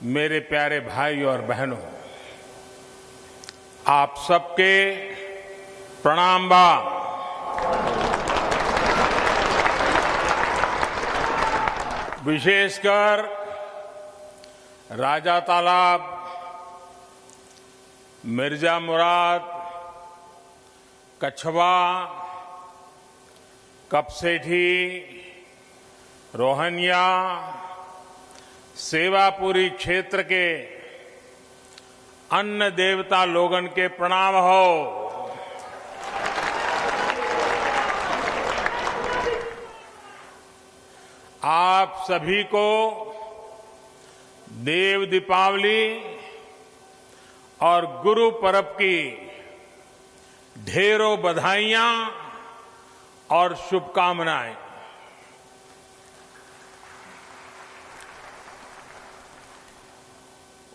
मेरे प्यारे भाई और बहनों, आप सबके प्रणाम बा। विशेषकर राजा तालाब, मिर्जा मुराद, कछवा, कपसेठी, रोहनिया, सेवापुरी क्षेत्र के अन्न देवता लोगन के प्रणाम हो। आप सभी को देव दीपावली और गुरु पर्व की ढेरों बधाइयां और शुभकामनाएं।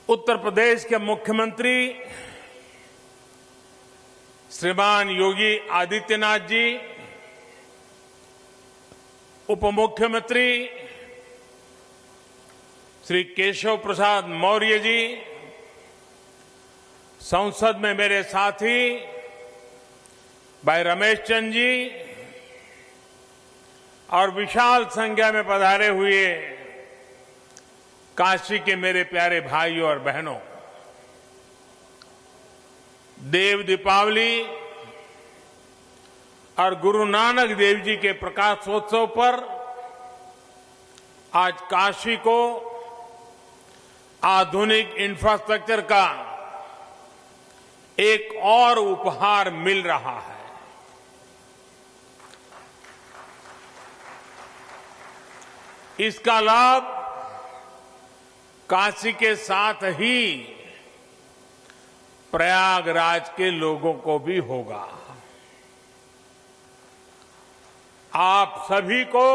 उत्तर प्रदेश के मुख्यमंत्री श्रीमान योगी आदित्यनाथ जी, उप मुख्यमंत्री श्री केशव प्रसाद मौर्य जी, संसद में मेरे साथी भाई रमेश चंद जी और विशाल संख्या में पधारे हुए काशी के मेरे प्यारे भाइयों और बहनों, देव दीपावली और गुरु नानक देव जी के प्रकाशोत्सव पर आज काशी को आधुनिक इंफ्रास्ट्रक्चर का एक और उपहार मिल रहा है। इसका लाभ काशी के साथ ही प्रयागराज के लोगों को भी होगा। आप सभी को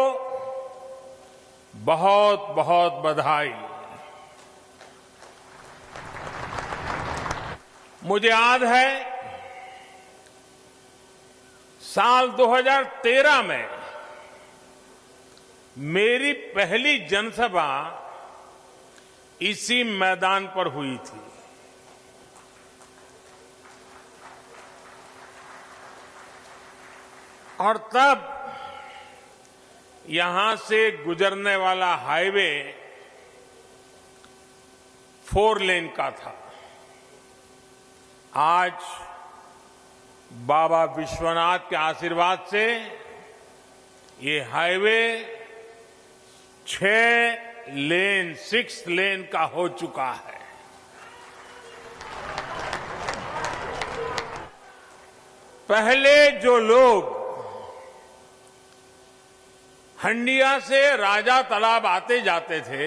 बहुत बहुत बधाई। मुझे याद है साल 2013 में मेरी पहली जनसभा इसी मैदान पर हुई थी। और तब यहां से गुजरने वाला हाईवे 4 लेन का था। आज बाबा विश्वनाथ के आशीर्वाद से ये हाईवे 6 लेन का हो चुका है। पहले जो लोग हंडिया से राजा तालाब आते जाते थे,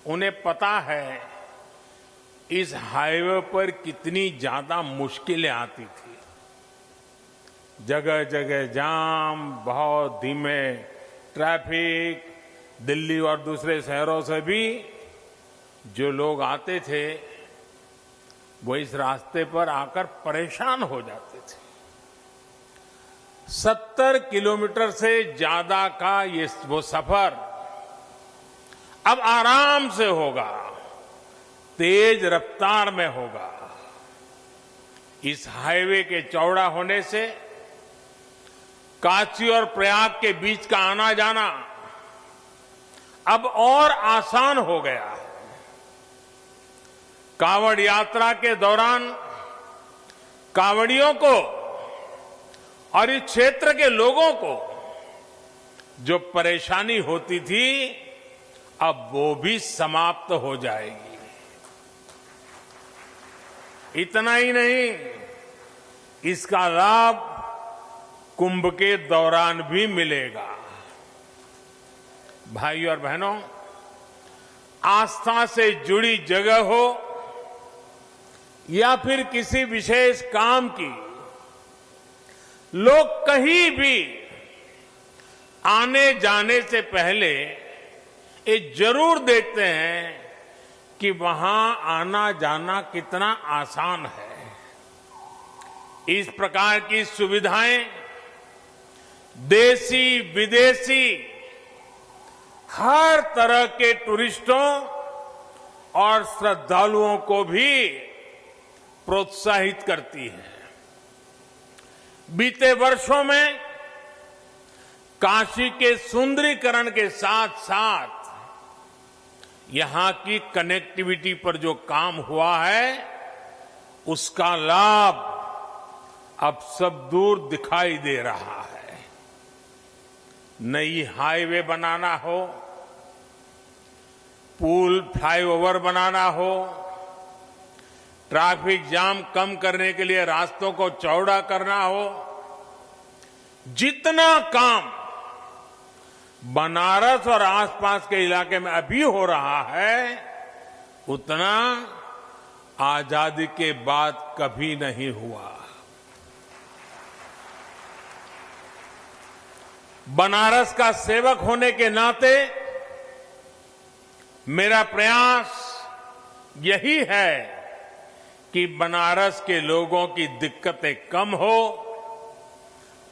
उन्हें पता है इस हाईवे पर कितनी ज्यादा मुश्किलें आती थी। जगह जगह जाम, बहुत धीमे ट्रैफिक, दिल्ली और दूसरे शहरों से भी जो लोग आते थे वो इस रास्ते पर आकर परेशान हो जाते थे। 70 किलोमीटर से ज्यादा का वो सफर अब आराम से होगा, तेज रफ्तार में होगा। इस हाईवे के चौड़ा होने से काशी और प्रयाग के बीच का आना जाना अब और आसान हो गया है। कांवड़ यात्रा के दौरान कांवड़ियों को और इस क्षेत्र के लोगों को जो परेशानी होती थी, अब वो भी समाप्त हो जाएगी। इतना ही नहीं, इसका लाभ कुंभ के दौरान भी मिलेगा। भाइयों और बहनों, आस्था से जुड़ी जगह हो या फिर किसी विशेष काम की, लोग कहीं भी आने जाने से पहले ये जरूर देखते हैं कि वहां आना जाना कितना आसान है। इस प्रकार की सुविधाएं देशी विदेशी हर तरह के टूरिस्टों और श्रद्धालुओं को भी प्रोत्साहित करती है। बीते वर्षों में काशी के सुंदरीकरण के साथ साथ यहां की कनेक्टिविटी पर जो काम हुआ है उसका लाभ अब सब दूर दिखाई दे रहा है। नई हाईवे बनाना हो, पुल फ्लाईओवर बनाना हो, ट्रैफिक जाम कम करने के लिए रास्तों को चौड़ा करना हो, जितना काम बनारस और आसपास के इलाके में अभी हो रहा है उतना आजादी के बाद कभी नहीं हुआ। बनारस का सेवक होने के नाते मेरा प्रयास यही है कि बनारस के लोगों की दिक्कतें कम हो,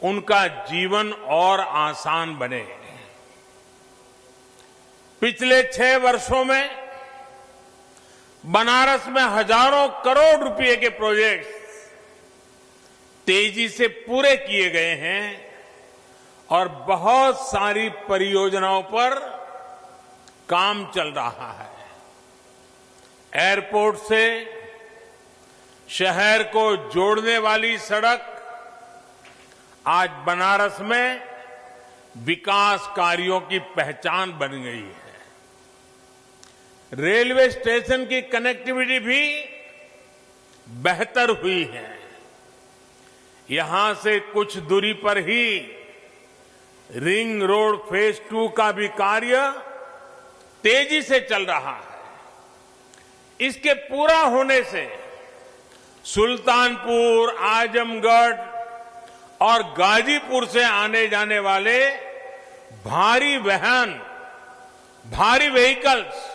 उनका जीवन और आसान बने। पिछले 6 वर्षों में बनारस में हजारों करोड़ रुपए के प्रोजेक्ट्स तेजी से पूरे किए गए हैं और बहुत सारी परियोजनाओं पर काम चल रहा है। एयरपोर्ट से शहर को जोड़ने वाली सड़क आज बनारस में विकास कार्यों की पहचान बन गई है। रेलवे स्टेशन की कनेक्टिविटी भी बेहतर हुई है। यहां से कुछ दूरी पर ही रिंग रोड फेज 2 का भी कार्य तेजी से चल रहा है। इसके पूरा होने से सुल्तानपुर, आजमगढ़ और गाजीपुर से आने जाने वाले भारी वाहन, भारी व्हीकल्स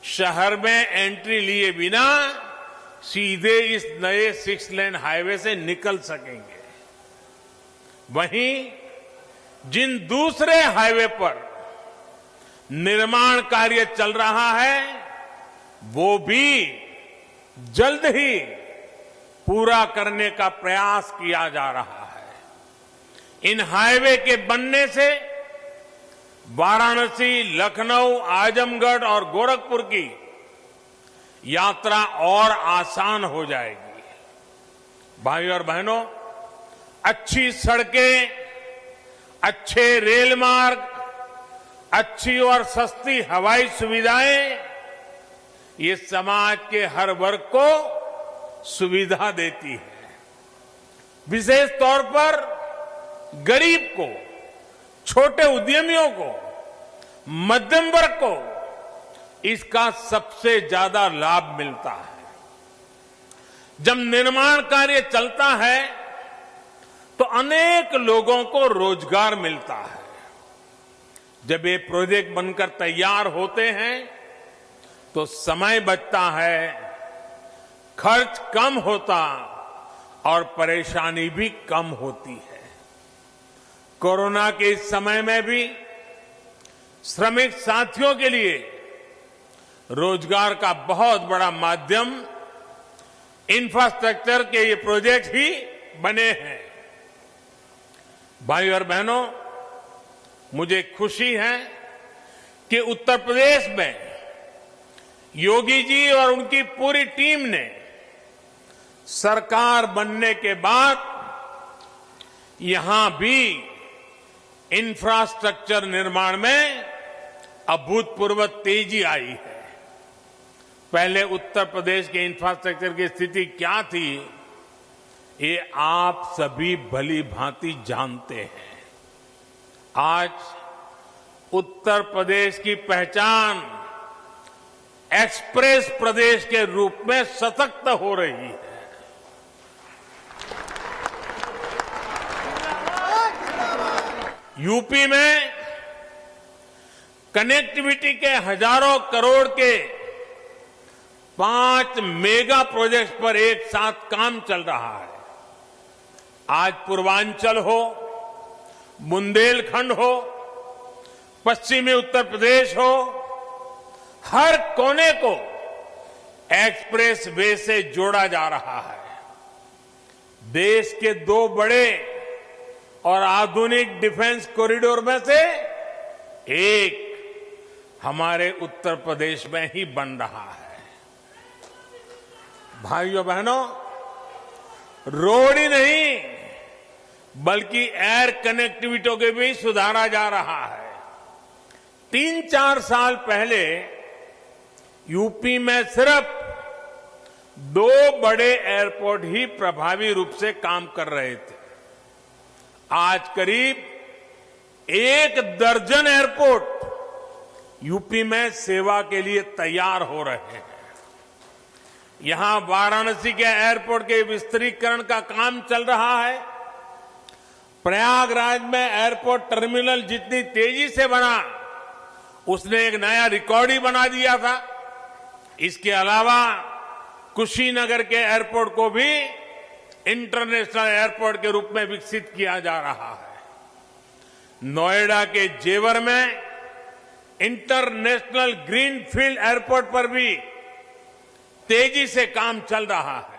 शहर में एंट्री लिए बिना सीधे इस नए 6 लेन हाईवे से निकल सकेंगे। वहीं जिन दूसरे हाईवे पर निर्माण कार्य चल रहा है वो भी जल्द ही पूरा करने का प्रयास किया जा रहा है। इन हाईवे के बनने से वाराणसी, लखनऊ, आजमगढ़ और गोरखपुर की यात्रा और आसान हो जाएगी। भाइयों और बहनों, अच्छी सड़कें, अच्छे रेल मार्ग, अच्छी और सस्ती हवाई सुविधाएं ये समाज के हर वर्ग को सुविधा देती है। विशेष तौर पर गरीब को, छोटे उद्यमियों को, मध्यम वर्ग को इसका सबसे ज्यादा लाभ मिलता है। जब निर्माण कार्य चलता है तो अनेक लोगों को रोजगार मिलता है। जब ये प्रोजेक्ट बनकर तैयार होते हैं तो समय बचता है, खर्च कम होता और परेशानी भी कम होती है। कोरोना के इस समय में भी श्रमिक साथियों के लिए रोजगार का बहुत बड़ा माध्यम इंफ्रास्ट्रक्चर के ये प्रोजेक्ट ही बने हैं। भाइयों और बहनों, मुझे खुशी है कि उत्तर प्रदेश में योगी जी और उनकी पूरी टीम ने सरकार बनने के बाद यहां भी इंफ्रास्ट्रक्चर निर्माण में अभूतपूर्व तेजी आई है। पहले उत्तर प्रदेश के इंफ्रास्ट्रक्चर की स्थिति क्या थी, ये आप सभी भली भांति जानते हैं। आज उत्तर प्रदेश की पहचान एक्सप्रेस प्रदेश के रूप में सशक्त हो रही है। यूपी में कनेक्टिविटी के हजारों करोड़ के 5 मेगा प्रोजेक्ट्स पर एक साथ काम चल रहा है। आज पूर्वांचल हो, बुंदेलखंड हो, पश्चिमी उत्तर प्रदेश हो, हर कोने को एक्सप्रेस वे से जोड़ा जा रहा है। देश के 2 बड़े और आधुनिक डिफेंस कॉरिडोर में से एक हमारे उत्तर प्रदेश में ही बन रहा है। भाइयों बहनों, रोड ही नहीं बल्कि एयर कनेक्टिविटी को भी सुधारा जा रहा है। 3-4 साल पहले यूपी में सिर्फ 2 बड़े एयरपोर्ट ही प्रभावी रूप से काम कर रहे थे। आज करीब 1 दर्जन एयरपोर्ट यूपी में सेवा के लिए तैयार हो रहे हैं। यहां वाराणसी के एयरपोर्ट के विस्तारीकरण का काम चल रहा है। प्रयागराज में एयरपोर्ट टर्मिनल जितनी तेजी से बना, उसने एक नया रिकॉर्ड ही बना दिया था। इसके अलावा कुशीनगर के एयरपोर्ट को भी इंटरनेशनल एयरपोर्ट के रूप में विकसित किया जा रहा है। नोएडा के जेवर में इंटरनेशनल ग्रीनफील्ड एयरपोर्ट पर भी तेजी से काम चल रहा है।